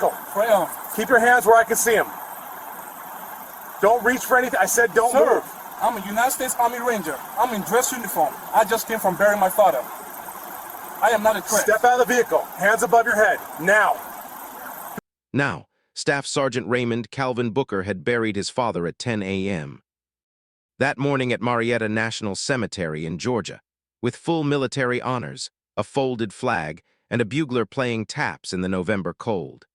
Go. Keep your hands where I can see them. Don't reach for anything. I said don't move. I'm a United States Army Ranger. I'm in dress uniform. I just came from burying my father. I am not a threat. Step out of the vehicle. Hands above your head. Now. Now, Staff Sergeant Raymond Calvin Booker had buried his father at 10 a.m. that morning at Marietta National Cemetery in Georgia, with full military honors, a folded flag, and a bugler playing taps in the November cold.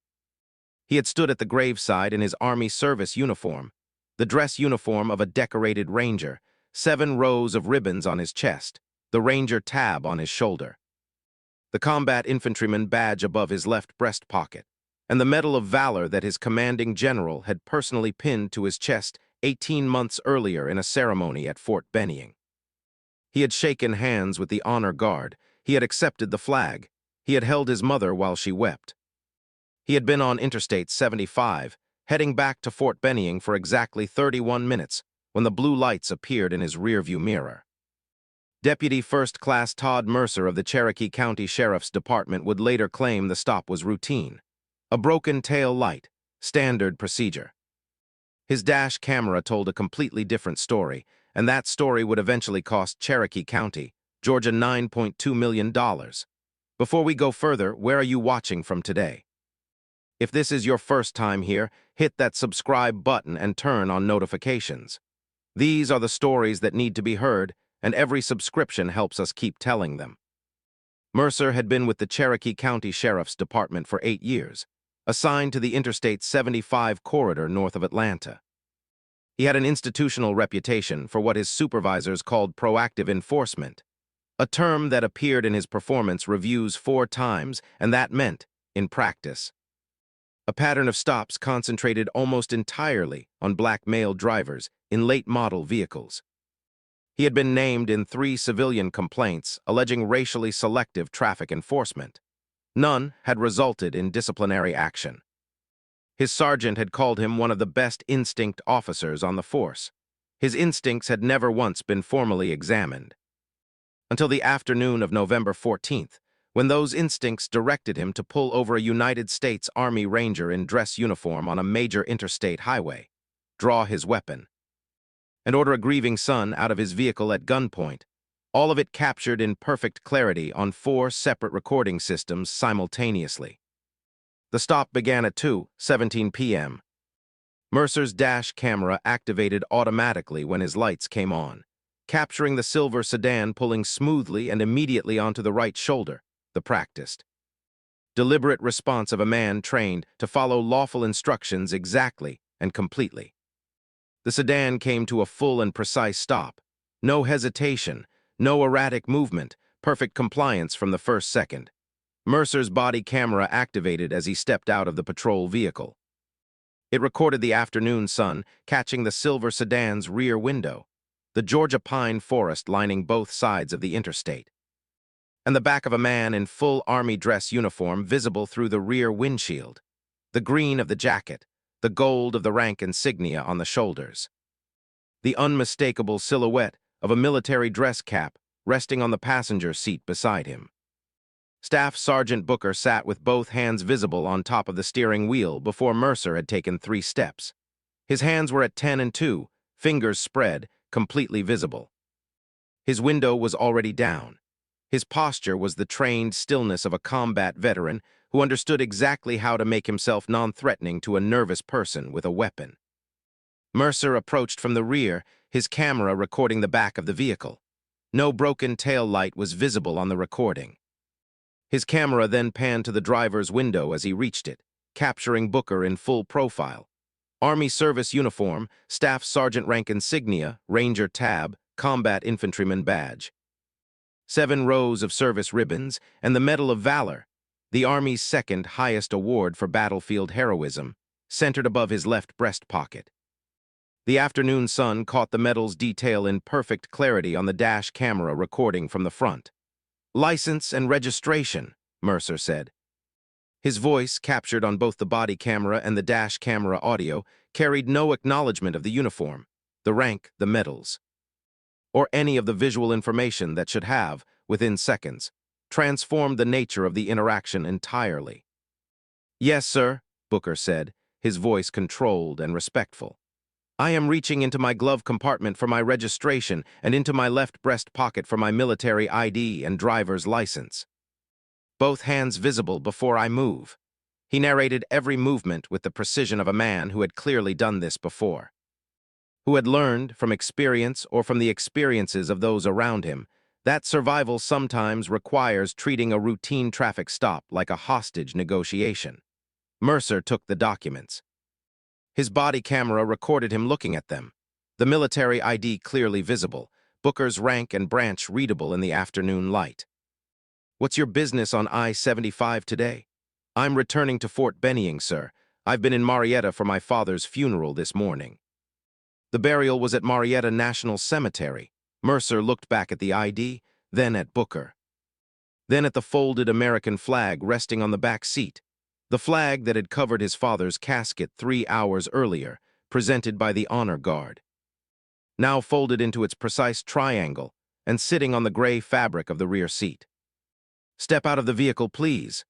He had stood at the graveside in his Army service uniform, the dress uniform of a decorated ranger, 7 rows of ribbons on his chest, the ranger tab on his shoulder, the combat infantryman badge above his left breast pocket, and the Medal of Valor that his commanding general had personally pinned to his chest 18 months earlier in a ceremony at Fort Benning. He had shaken hands with the honor guard. He had accepted the flag. He had held his mother while she wept. He had been on Interstate 75, heading back to Fort Benning for exactly 31 minutes when the blue lights appeared in his rearview mirror. Deputy First Class Todd Mercer of the Cherokee County Sheriff's Department would later claim the stop was routine. A broken tail light, standard procedure. His dash camera told a completely different story, and that story would eventually cost Cherokee County, Georgia $9.2 million. Before we go further, where are you watching from today? If this is your first time here, hit that subscribe button and turn on notifications. These are the stories that need to be heard, and every subscription helps us keep telling them. Mercer had been with the Cherokee County Sheriff's Department for 8 years, assigned to the Interstate 75 corridor north of Atlanta. He had an institutional reputation for what his supervisors called proactive enforcement, a term that appeared in his performance reviews 4 times, and that meant, in practice, a pattern of stops concentrated almost entirely on black male drivers in late-model vehicles. He had been named in 3 civilian complaints alleging racially selective traffic enforcement. None had resulted in disciplinary action. His sergeant had called him one of the best instinct officers on the force. His instincts had never once been formally examined. Until the afternoon of November 14th, when those instincts directed him to pull over a United States Army Ranger in dress uniform on a major interstate highway, draw his weapon, and order a grieving son out of his vehicle at gunpoint, all of it captured in perfect clarity on 4 separate recording systems simultaneously. The stop began at 2:17 p.m. Mercer's dash camera activated automatically when his lights came on, capturing the silver sedan pulling smoothly and immediately onto the right shoulder, the practiced, deliberate response of a man trained to follow lawful instructions exactly and completely. The sedan came to a full and precise stop. No hesitation, no erratic movement, perfect compliance from the first second. Mercer's body camera activated as he stepped out of the patrol vehicle. It recorded the afternoon sun catching the silver sedan's rear window, the Georgia pine forest lining both sides of the interstate, and the back of a man in full Army dress uniform visible through the rear windshield, the green of the jacket, the gold of the rank insignia on the shoulders, the unmistakable silhouette of a military dress cap resting on the passenger seat beside him. Staff Sergeant Booker sat with both hands visible on top of the steering wheel before Mercer had taken 3 steps. His hands were at 10 and 2, fingers spread, completely visible. His window was already down. His posture was the trained stillness of a combat veteran who understood exactly how to make himself non-threatening to a nervous person with a weapon. Mercer approached from the rear, his camera recording the back of the vehicle. No broken tail light was visible on the recording. His camera then panned to the driver's window as he reached it, capturing Booker in full profile. Army service uniform, Staff Sergeant rank insignia, Ranger tab, combat infantryman badge. 7 rows of service ribbons, and the Medal of Valor, the Army's 2nd highest award for battlefield heroism, centered above his left breast pocket. The afternoon sun caught the medal's detail in perfect clarity on the dash camera recording from the front. "License and registration," Mercer said. His voice, captured on both the body camera and the dash camera audio, carried no acknowledgement of the uniform, the rank, the medals, or any of the visual information that should have, within seconds, transformed the nature of the interaction entirely. "Yes, sir," Booker said, his voice controlled and respectful. I am reaching into my glove compartment for my registration and into my left breast pocket for my military ID and driver's license. Both hands visible before I move. He narrated every movement with the precision of a man who had clearly done this before, who had learned from experience or from the experiences of those around him that survival sometimes requires treating a routine traffic stop like a hostage negotiation. Mercer took the documents. His body camera recorded him looking at them. The military ID clearly visible, Booker's rank and branch readable in the afternoon light. What's your business on I-75 today? I'm returning to Fort Benning, sir. I've been in Marietta for my father's funeral this morning. The burial was at Marietta National Cemetery. Mercer looked back at the ID, then at Booker. Then at the folded American flag resting on the back seat. The flag that had covered his father's casket 3 hours earlier, presented by the honor guard. Now folded into its precise triangle and sitting on the gray fabric of the rear seat. Step out of the vehicle, please.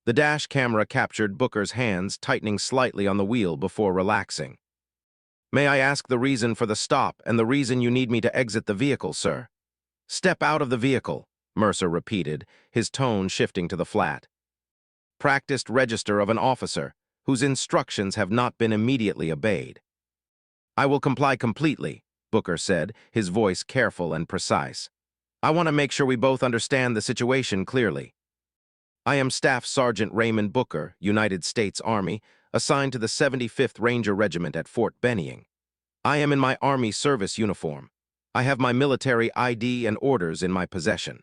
The dash camera captured Booker's hands tightening slightly on the wheel before relaxing. May I ask the reason for the stop and the reason you need me to exit the vehicle, sir? Step out of the vehicle, Mercer repeated, his tone shifting to the flat. Practiced register of an officer whose instructions have not been immediately obeyed. I will comply completely, Booker said, his voice careful and precise. I want to make sure we both understand the situation clearly. I am Staff Sergeant Raymond Booker, United States Army, assigned to the 75th Ranger Regiment at Fort Benning. I am in my Army service uniform. I have my military ID and orders in my possession.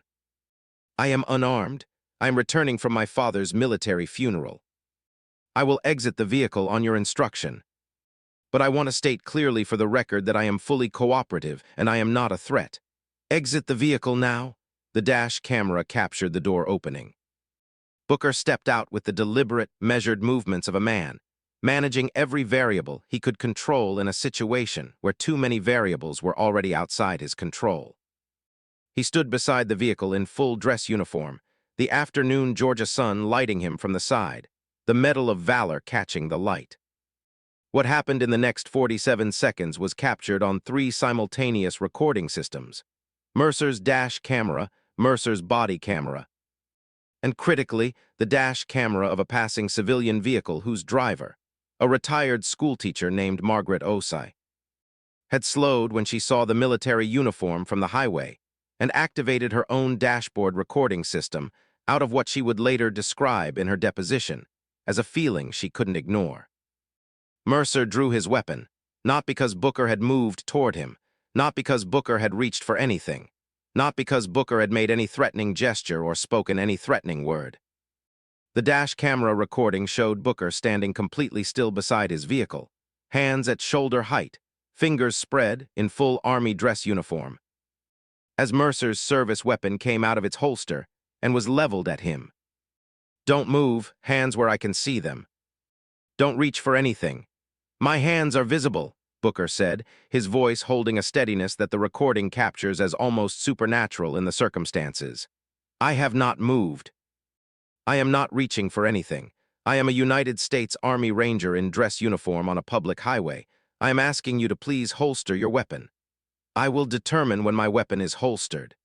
I am unarmed. I am returning from my father's military funeral. I will exit the vehicle on your instruction. But I want to state clearly for the record that I am fully cooperative and I am not a threat. Exit the vehicle now. The dash camera captured the door opening. Booker stepped out with the deliberate, measured movements of a man, managing every variable he could control in a situation where too many variables were already outside his control. He stood beside the vehicle in full dress uniform, the afternoon Georgia sun lighting him from the side, the Medal of Valor catching the light. What happened in the next 47 seconds was captured on 3 simultaneous recording systems: Mercer's dash camera, Mercer's body camera, and critically, the dash camera of a passing civilian vehicle whose driver, a retired schoolteacher named Margaret Osai, had slowed when she saw the military uniform from the highway and activated her own dashboard recording system out of what she would later describe in her deposition as a feeling she couldn't ignore. Mercer drew his weapon, not because Booker had moved toward him, not because Booker had reached for anything, not because Booker had made any threatening gesture or spoken any threatening word. The dash camera recording showed Booker standing completely still beside his vehicle, hands at shoulder height, fingers spread in full Army dress uniform, as Mercer's service weapon came out of its holster and was leveled at him. Don't move, hands where I can see them. Don't reach for anything. My hands are visible, Booker said, his voice holding a steadiness that the recording captures as almost supernatural in the circumstances. I have not moved. I am not reaching for anything. I am a United States Army Ranger in dress uniform on a public highway. I am asking you to please holster your weapon. I will determine when my weapon is holstered.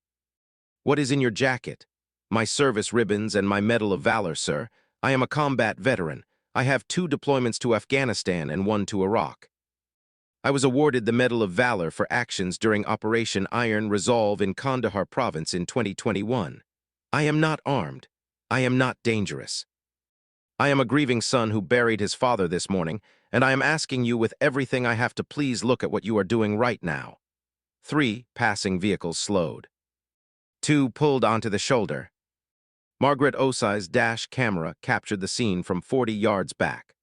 What is in your jacket? My service ribbons and my Medal of Valor, sir. I am a combat veteran. I have 2 deployments to Afghanistan and 1 to Iraq. I was awarded the Medal of Valor for actions during Operation Iron Resolve in Kandahar Province in 2021. I am not armed. I am not dangerous. I am a grieving son who buried his father this morning, and I am asking you with everything I have to please look at what you are doing right now. 3 passing vehicles slowed. 2 pulled onto the shoulder. Margaret Osai's dash camera captured the scene from 40 yards back.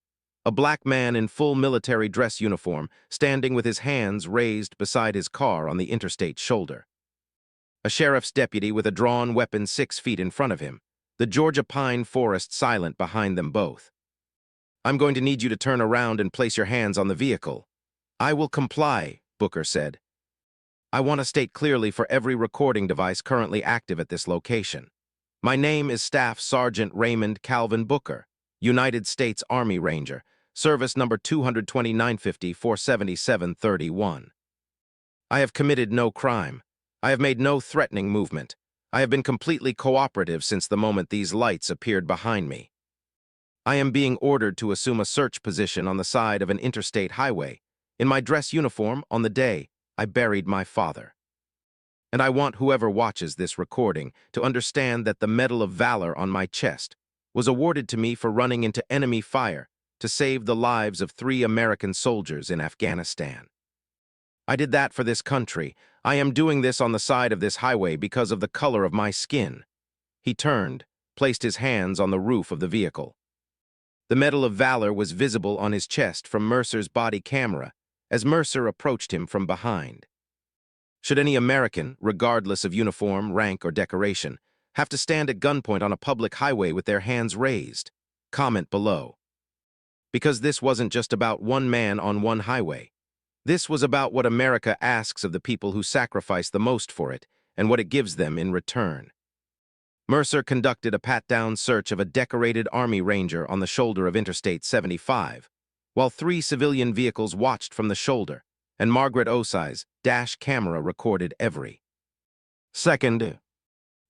A black man in full military dress uniform standing with his hands raised beside his car on the interstate shoulder. A sheriff's deputy with a drawn weapon 6 feet in front of him, the Georgia pine forest silent behind them both. I'm going to need you to turn around and place your hands on the vehicle. I will comply, Booker said. I want to state clearly for every recording device currently active at this location. My name is Staff Sergeant Raymond Booker, United States Army Ranger, service number 22950-477-31. I have committed no crime. I have made no threatening movement. I have been completely cooperative since the moment these lights appeared behind me. I am being ordered to assume a search position on the side of an interstate highway, in my dress uniform on the day I buried my father. And I want whoever watches this recording to understand that the Medal of Valor on my chest was awarded to me for running into enemy fire to save the lives of 3 American soldiers in Afghanistan. I did that for this country. I am doing this on the side of this highway because of the color of my skin. He turned, placed his hands on the roof of the vehicle. The Medal of Valor was visible on his chest from Mercer's body camera as Mercer approached him from behind. Should any American, regardless of uniform, rank, or decoration, have to stand at gunpoint on a public highway with their hands raised? Comment below. Because this wasn't just about one man on one highway. This was about what America asks of the people who sacrifice the most for it and what it gives them in return. Mercer conducted a pat-down search of a decorated Army Ranger on the shoulder of Interstate 75, while 3 civilian vehicles watched from the shoulder, and Margaret Osai's dash camera recorded every second.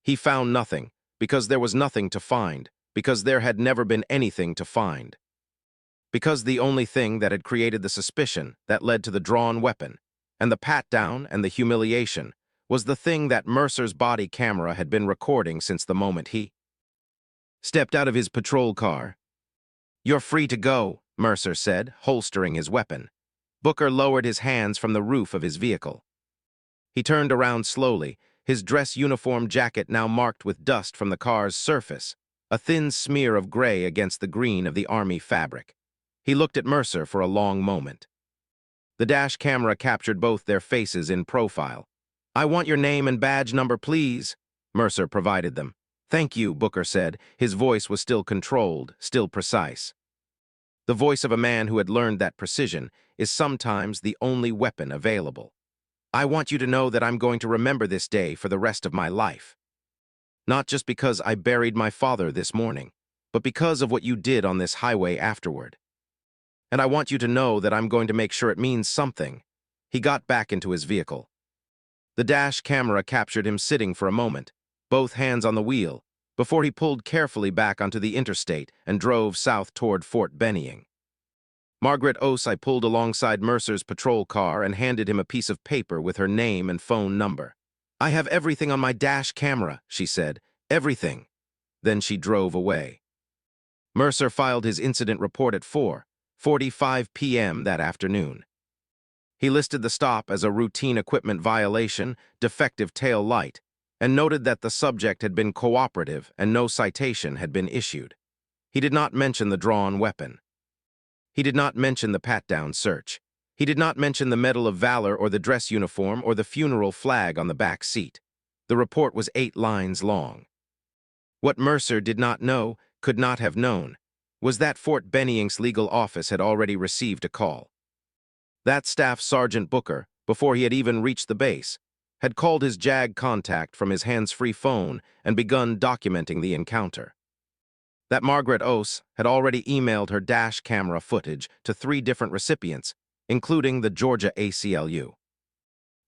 He found nothing, because there was nothing to find, because there had never been anything to find. Because the only thing that had created the suspicion that led to the drawn weapon, and the pat-down and the humiliation, was the thing that Mercer's body camera had been recording since the moment he stepped out of his patrol car. "You're free to go," Mercer said, holstering his weapon. Booker lowered his hands from the roof of his vehicle. He turned around slowly, his dress uniform jacket now marked with dust from the car's surface, a thin smear of gray against the green of the Army fabric. He looked at Mercer for a long moment. The dash camera captured both their faces in profile. "I want your name and badge number, please." Mercer provided them. "Thank you," Booker said. His voice was still controlled, still precise. The voice of a man who had learned that precision is sometimes the only weapon available. "I want you to know that I'm going to remember this day for the rest of my life. Not just because I buried my father this morning, but because of what you did on this highway afterward. And I want you to know that I'm going to make sure it means something." He got back into his vehicle. The dash camera captured him sitting for a moment, both hands on the wheel, before he pulled carefully back onto the interstate and drove south toward Fort Benning. Margaret Osai pulled alongside Mercer's patrol car and handed him a piece of paper with her name and phone number. "I have everything on my dash camera," she said. "Everything." Then she drove away. Mercer filed his incident report at 4:45 p.m. that afternoon. He listed the stop as a routine equipment violation, defective tail light, and noted that the subject had been cooperative and no citation had been issued. He did not mention the drawn weapon. He did not mention the pat-down search. He did not mention the Medal of Valor or the dress uniform or the funeral flag on the back seat. The report was 8 lines long. What Mercer did not know, could not have known, was that Fort Benning's legal office had already received a call. That staff Sergeant Booker, before he had even reached the base, had called his JAG contact from his hands-free phone and begun documenting the encounter. That Margaret Ose had already emailed her dash camera footage to 3 different recipients, including the Georgia ACLU.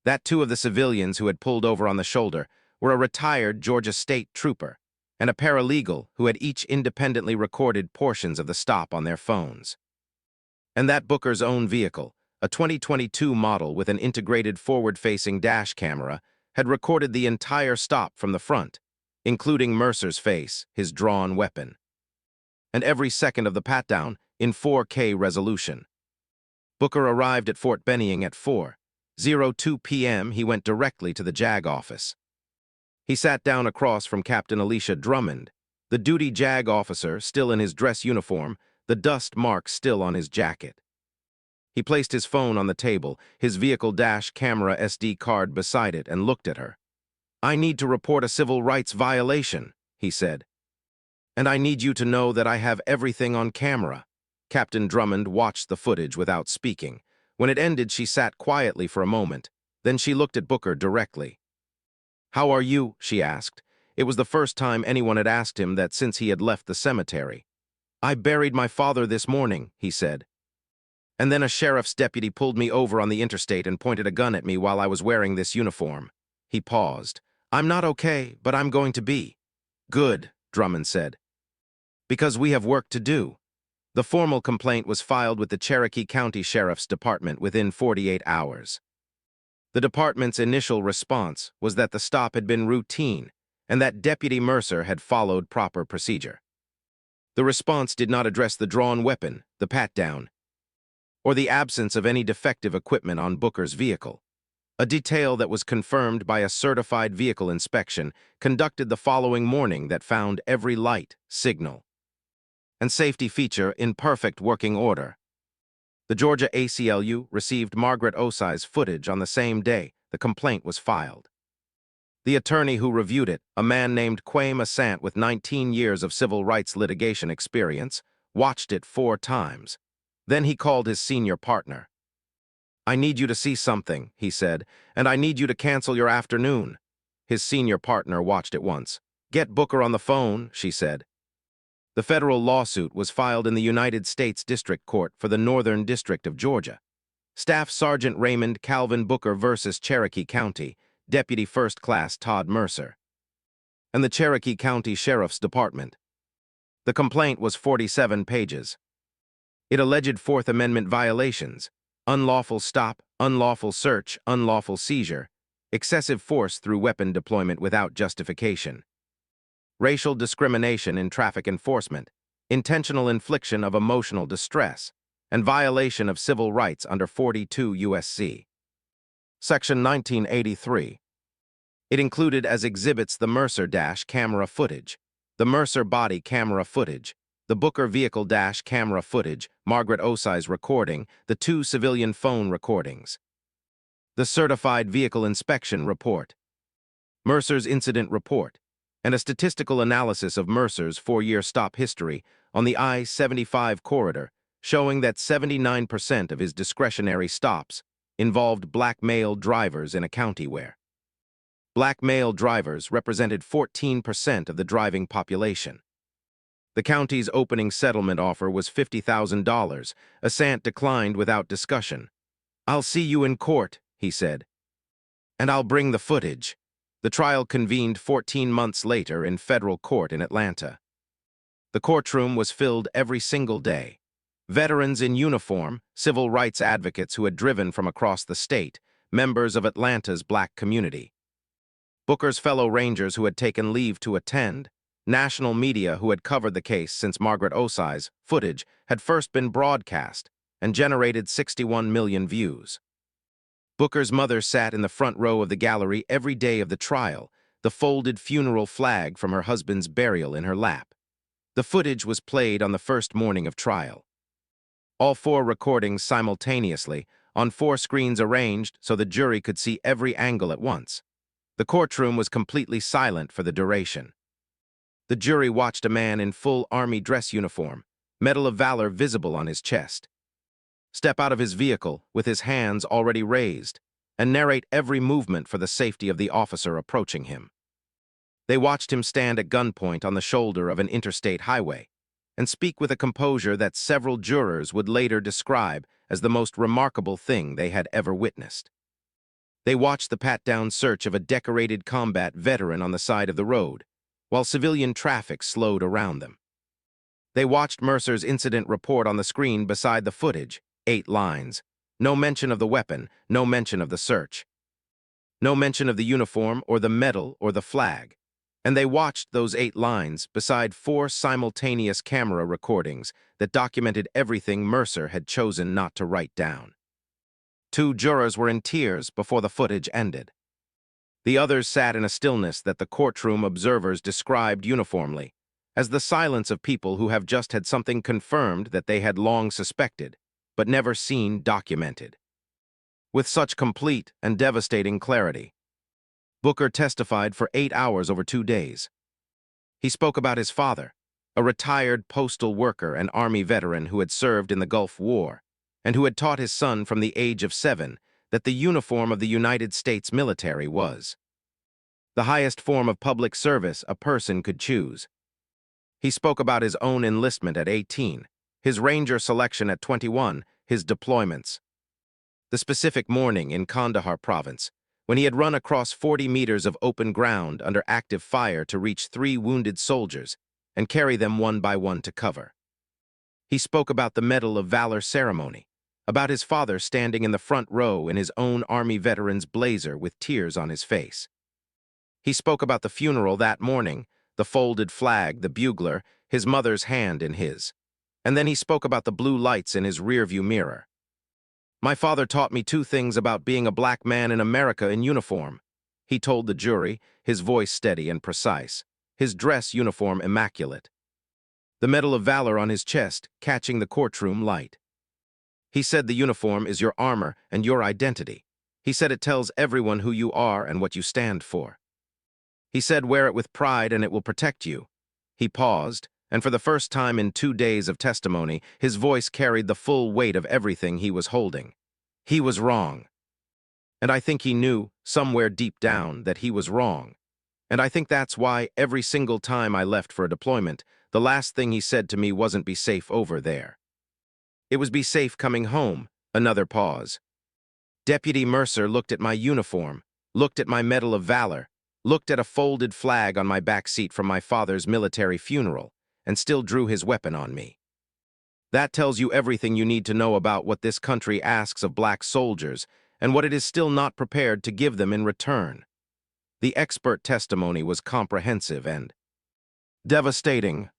That 2 of the civilians who had pulled over on the shoulder were a retired Georgia State trooper and a paralegal who had each independently recorded portions of the stop on their phones. And that Booker's own vehicle, a 2022 model with an integrated forward-facing dash camera, had recorded the entire stop from the front, including Mercer's face, his drawn weapon, and every second of the pat-down in 4K resolution. Booker arrived at Fort Benning at 4:02 p.m. He went directly to the JAG office. He sat down across from Captain Alicia Drummond, the duty JAG officer still in his dress uniform, the dust marks still on his jacket. He placed his phone on the table, his vehicle dash camera SD card beside it, and looked at her. "I need to report a civil rights violation," he said. "And I need you to know that I have everything on camera." Captain Drummond watched the footage without speaking. When it ended, she sat quietly for a moment. Then she looked at Booker directly. "How are you?" she asked. It was the first time anyone had asked him that since he had left the cemetery. "I buried my father this morning," he said. "And then a sheriff's deputy pulled me over on the interstate and pointed a gun at me while I was wearing this uniform." He paused. "I'm not okay, but I'm going to be." "Good," Drummond said. "Because we have work to do." The formal complaint was filed with the Cherokee County Sheriff's Department within 48 hours. The department's initial response was that the stop had been routine and that Deputy Mercer had followed proper procedure. The response did not address the drawn weapon, the pat-down, or the absence of any defective equipment on Booker's vehicle. A detail that was confirmed by a certified vehicle inspection conducted the following morning that found every light, signal, and safety feature in perfect working order. The Georgia ACLU received Margaret Osai's footage on the same day the complaint was filed. The attorney who reviewed it, a man named Quaim Assant with 19 years of civil rights litigation experience, watched it 4 times. Then he called his senior partner. "I need you to see something," he said, "and I need you to cancel your afternoon." His senior partner watched it once. "Get Booker on the phone," she said. The federal lawsuit was filed in the United States District Court for the Northern District of Georgia. Staff Sergeant Raymond Calvin Booker versus Cherokee County, Deputy First Class Todd Mercer, and the Cherokee County Sheriff's Department. The complaint was 47 pages. It alleged Fourth Amendment violations: unlawful stop, unlawful search, unlawful seizure, excessive force through weapon deployment without justification, racial discrimination in traffic enforcement, intentional infliction of emotional distress, and violation of civil rights under 42 U.S.C. Section 1983. It included as exhibits the Mercer dash camera footage, the Mercer body camera footage, the Booker vehicle dash camera footage, Margaret Osai's recording, the 2 civilian phone recordings, the certified vehicle inspection report, Mercer's incident report, and a statistical analysis of Mercer's 4-year stop history on the I-75 corridor, showing that 79% of his discretionary stops involved black male drivers in a county where black male drivers represented 14% of the driving population. The county's opening settlement offer was $50,000. Assant declined without discussion. "I'll see you in court," he said, "and I'll bring the footage." The trial convened 14 months later in federal court in Atlanta. The courtroom was filled every single day. Veterans in uniform, civil rights advocates who had driven from across the state, members of Atlanta's black community, Booker's fellow Rangers who had taken leave to attend, national media who had covered the case since Margaret Osai's footage had first been broadcast and generated 61 million views. Booker's mother sat in the front row of the gallery every day of the trial, the folded funeral flag from her husband's burial in her lap. The footage was played on the first morning of trial. All 4 recordings simultaneously, on 4 screens arranged so the jury could see every angle at once. The courtroom was completely silent for the duration. The jury watched a man in full Army dress uniform, Medal of Valor visible on his chest, step out of his vehicle with his hands already raised and narrate every movement for the safety of the officer approaching him. They watched him stand at gunpoint on the shoulder of an interstate highway and speak with a composure that several jurors would later describe as the most remarkable thing they had ever witnessed. They watched the pat-down search of a decorated combat veteran on the side of the road, while civilian traffic slowed around them. They watched Mercer's incident report on the screen beside the footage, 8 lines. No mention of the weapon, no mention of the search. No mention of the uniform or the medal or the flag. And they watched those 8 lines beside 4 simultaneous camera recordings that documented everything Mercer had chosen not to write down. 2 jurors were in tears before the footage ended. The others sat in a stillness that the courtroom observers described uniformly as the silence of people who have just had something confirmed that they had long suspected, but never seen documented. With such complete and devastating clarity, Booker testified for 8 hours over 2 days. He spoke about his father, a retired postal worker and Army veteran who had served in the Gulf War, and who had taught his son from the age of 7 that the uniform of the United States military was the highest form of public service a person could choose. He spoke about his own enlistment at 18, his Ranger selection at 21, his deployments. The specific morning in Kandahar province, when he had run across 40 meters of open ground under active fire to reach 3 wounded soldiers and carry them one by one to cover. He spoke about the Medal of Valor ceremony, about his father standing in the front row in his own Army veteran's blazer with tears on his face. He spoke about the funeral that morning, the folded flag, the bugler, his mother's hand in his. And then he spoke about the blue lights in his rearview mirror. "My father taught me 2 things about being a black man in America in uniform," he told the jury, his voice steady and precise, his dress uniform immaculate. The Medal of Valor on his chest, catching the courtroom light. He said the uniform is your armor and your identity. He said it tells everyone who you are and what you stand for. He said wear it with pride and it will protect you. He paused, and for the first time in 2 days of testimony, his voice carried the full weight of everything he was holding. He was wrong. And I think he knew, somewhere deep down, that he was wrong. And I think that's why every single time I left for a deployment, the last thing he said to me wasn't be safe over there. It was be safe coming home. Another pause. Deputy Mercer looked at my uniform, looked at my Medal of Valor, looked at a folded flag on my back seat from my father's military funeral, and still drew his weapon on me. That tells you everything you need to know about what this country asks of black soldiers and what it is still not prepared to give them in return. The expert testimony was comprehensive and devastating.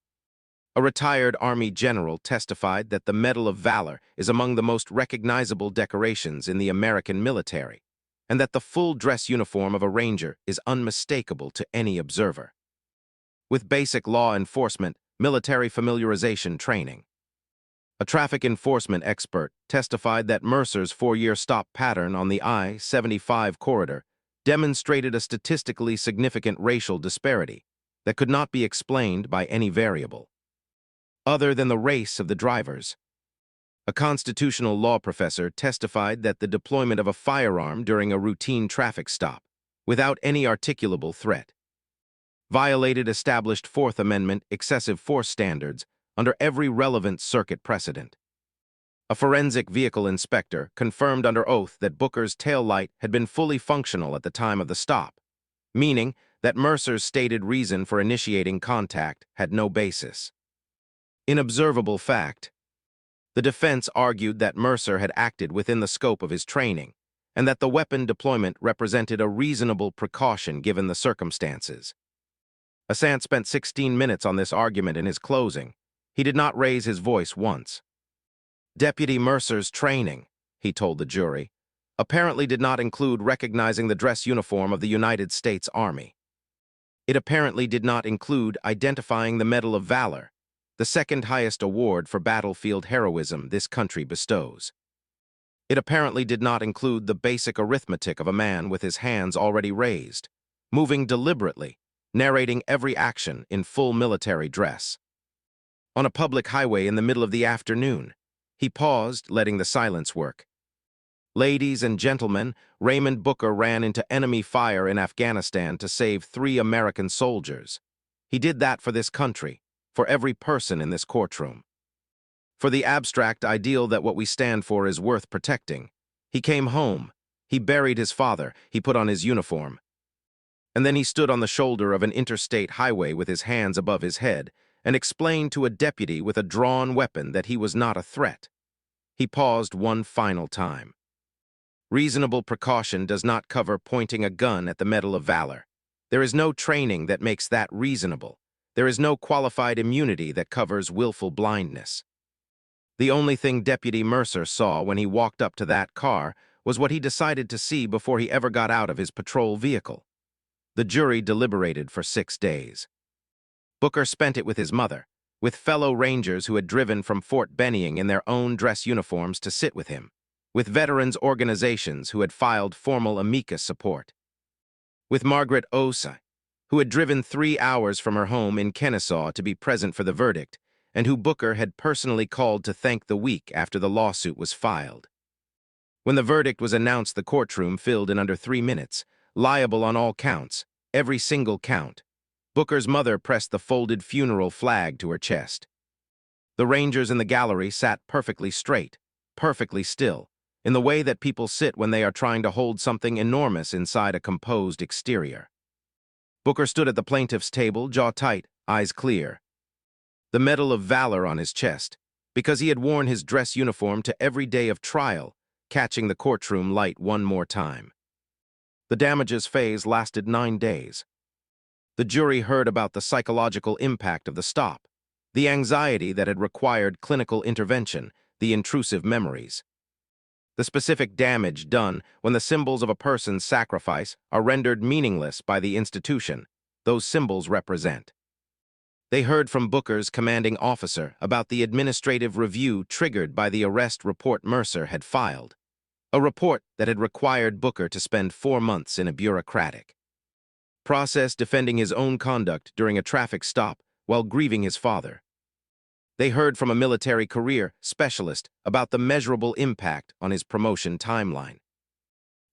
A retired Army general testified that the Medal of Valor is among the most recognizable decorations in the American military, and that the full dress uniform of a Ranger is unmistakable to any observer. With basic law enforcement, military familiarization training. A traffic enforcement expert testified that Mercer's 4-year stop pattern on the I-75 corridor demonstrated a statistically significant racial disparity that could not be explained by any variable other than the race of the drivers. A constitutional law professor testified that the deployment of a firearm during a routine traffic stop, without any articulable threat, violated established Fourth Amendment excessive force standards under every relevant circuit precedent. A forensic vehicle inspector confirmed under oath that Booker's tail light had been fully functional at the time of the stop, meaning that Mercer's stated reason for initiating contact had no basis. In observable fact, the defense argued that Mercer had acted within the scope of his training and that the weapon deployment represented a reasonable precaution given the circumstances. Assange spent 16 minutes on this argument in his closing. He did not raise his voice once. Deputy Mercer's training, he told the jury, apparently did not include recognizing the dress uniform of the United States Army. It apparently did not include identifying the Medal of Valor, the second highest award for battlefield heroism this country bestows. It apparently did not include the basic arithmetic of a man with his hands already raised, moving deliberately, narrating every action in full military dress. On a public highway in the middle of the afternoon, he paused, letting the silence work. "Ladies and gentlemen, Raymond Booker ran into enemy fire in Afghanistan to save 3 American soldiers. He did that for this country, for every person in this courtroom. For the abstract ideal that what we stand for is worth protecting. He came home. He buried his father. He put on his uniform. And then he stood on the shoulder of an interstate highway with his hands above his head and explained to a deputy with a drawn weapon that he was not a threat. He paused one final time. Reasonable precaution does not cover pointing a gun at the Medal of Valor. There is no training that makes that reasonable. There is no qualified immunity that covers willful blindness. The only thing Deputy Mercer saw when he walked up to that car was what he decided to see before he ever got out of his patrol vehicle. The jury deliberated for 6 days. Booker spent it with his mother, with fellow Rangers who had driven from Fort Benning in their own dress uniforms to sit with him, with veterans organizations who had filed formal amicus support, with Margaret Osa, who had driven 3 hours from her home in Kennesaw to be present for the verdict, and who Booker had personally called to thank the week after the lawsuit was filed. When the verdict was announced, the courtroom filled in under 3 minutes, liable on all counts, every single count. Booker's mother pressed the folded funeral flag to her chest. The Rangers in the gallery sat perfectly straight, perfectly still, in the way that people sit when they are trying to hold something enormous inside a composed exterior. Booker stood at the plaintiff's table, jaw tight, eyes clear. The Medal of Valor on his chest, because he had worn his dress uniform to every day of trial, catching the courtroom light one more time. The damages phase lasted 9 days. The jury heard about the psychological impact of the stop, the anxiety that had required clinical intervention, the intrusive memories. The specific damage done when the symbols of a person's sacrifice are rendered meaningless by the institution those symbols represent. They heard from Booker's commanding officer about the administrative review triggered by the arrest report Mercer had filed, a report that had required Booker to spend 4 months in a bureaucratic process defending his own conduct during a traffic stop while grieving his father. They heard from a military career specialist about the measurable impact on his promotion timeline.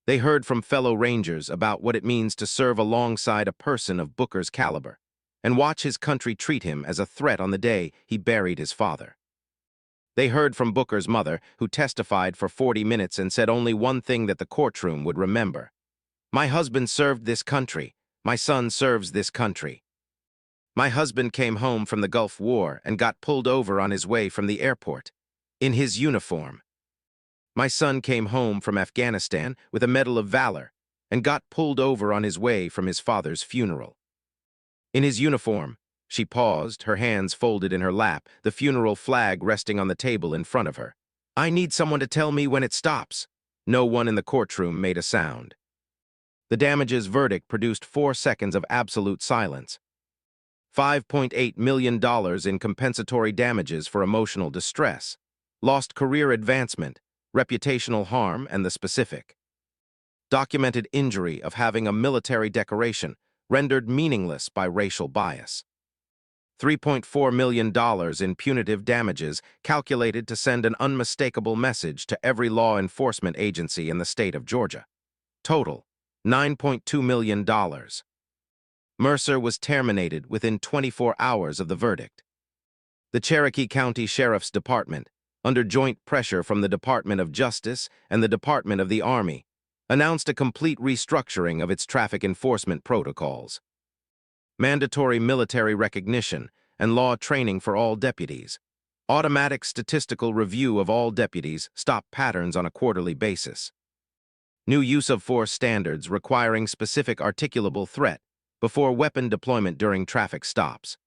They heard from fellow Rangers about what it means to serve alongside a person of Booker's caliber and watch his country treat him as a threat on the day he buried his father. They heard from Booker's mother, who testified for 40 minutes and said only one thing that the courtroom would remember. "My husband served this country. My son serves this country. My husband came home from the Gulf War and got pulled over on his way from the airport, in his uniform. My son came home from Afghanistan with a Medal of Valor and got pulled over on his way from his father's funeral. In his uniform." She paused, her hands folded in her lap, the funeral flag resting on the table in front of her. "I need someone to tell me when it stops." No one in the courtroom made a sound. The damages verdict produced 4 seconds of absolute silence. $5.8 million in compensatory damages for emotional distress, lost career advancement, reputational harm, and the specific documented injury of having a military decoration rendered meaningless by racial bias. $3.4 million in punitive damages calculated to send an unmistakable message to every law enforcement agency in the state of Georgia. Total, $9.2 million. Mercer was terminated within 24 hours of the verdict. The Cherokee County Sheriff's Department, under joint pressure from the Department of Justice and the Department of the Army, announced a complete restructuring of its traffic enforcement protocols. Mandatory military recognition and law training for all deputies, automatic statistical review of all deputies, stop patterns on a quarterly basis. New use of force standards requiring specific articulable threat before weapon deployment during traffic stops.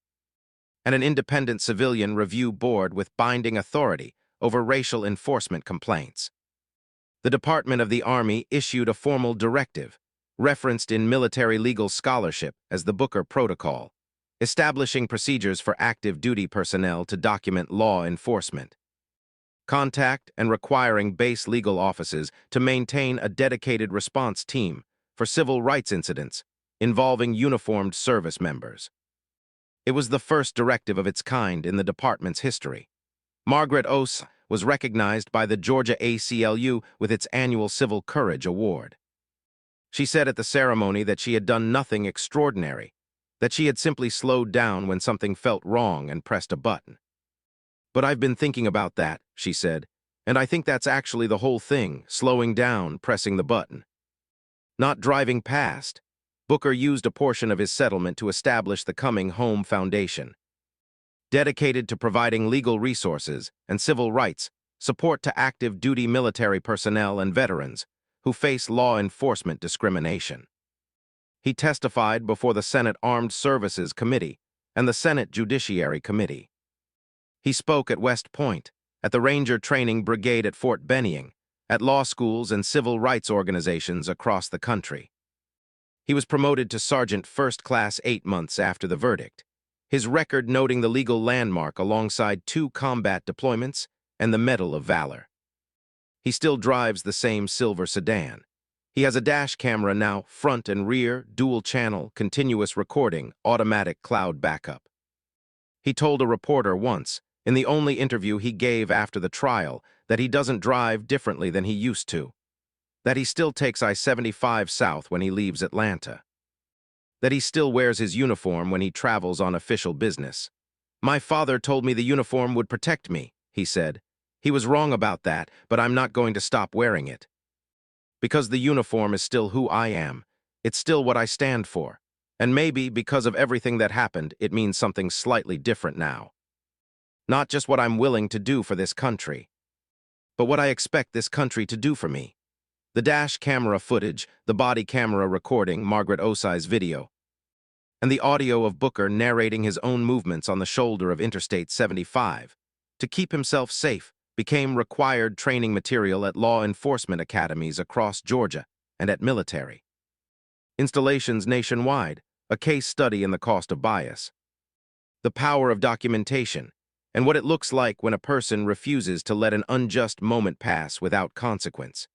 And an independent civilian review board with binding authority over racial enforcement complaints. The Department of the Army issued a formal directive, referenced in military legal scholarship as the Booker Protocol, establishing procedures for active duty personnel to document law enforcement. Contact and requiring base legal offices to maintain a dedicated response team for civil rights incidents involving uniformed service members. It was the first directive of its kind in the department's history. Margaret Ose was recognized by the Georgia ACLU with its annual Civil Courage Award. She said at the ceremony that she had done nothing extraordinary, that she had simply slowed down when something felt wrong and pressed a button. "But I've been thinking about that," she said, "and I think that's actually the whole thing, slowing down, pressing the button. Not driving past." Booker used a portion of his settlement to establish the Coming Home Foundation, dedicated to providing legal resources and civil rights support to active duty military personnel and veterans who face law enforcement discrimination. He testified before the Senate Armed Services Committee and the Senate Judiciary Committee. He spoke at West Point, at the Ranger Training Brigade at Fort Benning, at law schools and civil rights organizations across the country. He was promoted to Sergeant First Class 8 months after the verdict, his record noting the legal landmark alongside 2 combat deployments and the Medal of Valor. He still drives the same silver sedan. He has a dash camera now, front and rear, dual-channel, continuous recording, automatic cloud backup. He told a reporter once, in the only interview he gave after the trial, that he doesn't drive differently than he used to, that he still takes I-75 south when he leaves Atlanta. that he still wears his uniform when he travels on official business. "My father told me the uniform would protect me," he said. "He was wrong about that, but I'm not going to stop wearing it. Because the uniform is still who I am. It's still what I stand for. And maybe, because of everything that happened, it means something slightly different now. Not just what I'm willing to do for this country, but what I expect this country to do for me." The dash camera footage, the body camera recording Margaret Osai's video, and the audio of Booker narrating his own movements on the shoulder of Interstate 75 to keep himself safe became required training material at law enforcement academies across Georgia and at military installations nationwide, a case study in the cost of bias. The power of documentation, and what it looks like when a person refuses to let an unjust moment pass without consequence.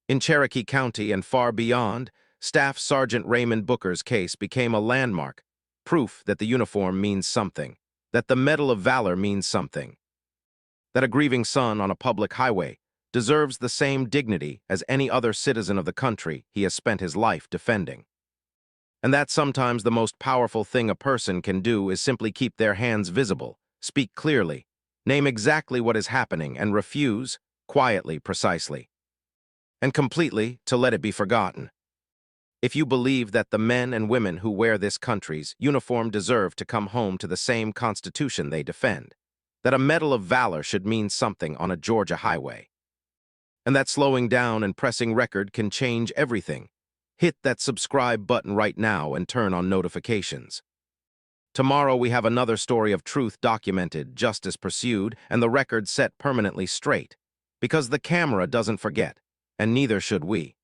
In Cherokee County and far beyond, Staff Sergeant Raymond Booker's case became a landmark, proof that the uniform means something, that the Medal of Valor means something, that a grieving son on a public highway deserves the same dignity as any other citizen of the country he has spent his life defending. And that sometimes the most powerful thing a person can do is simply keep their hands visible, speak clearly, name exactly what is happening, and refuse, quietly, precisely, and completely, to let it be forgotten. If you believe that the men and women who wear this country's uniform deserve to come home to the same Constitution they defend, that a Medal of Valor should mean something on a Georgia highway, and that slowing down and pressing record can change everything, hit that subscribe button right now and turn on notifications. Tomorrow we have another story of truth documented, justice pursued, and the record set permanently straight. Because the camera doesn't forget, and neither should we.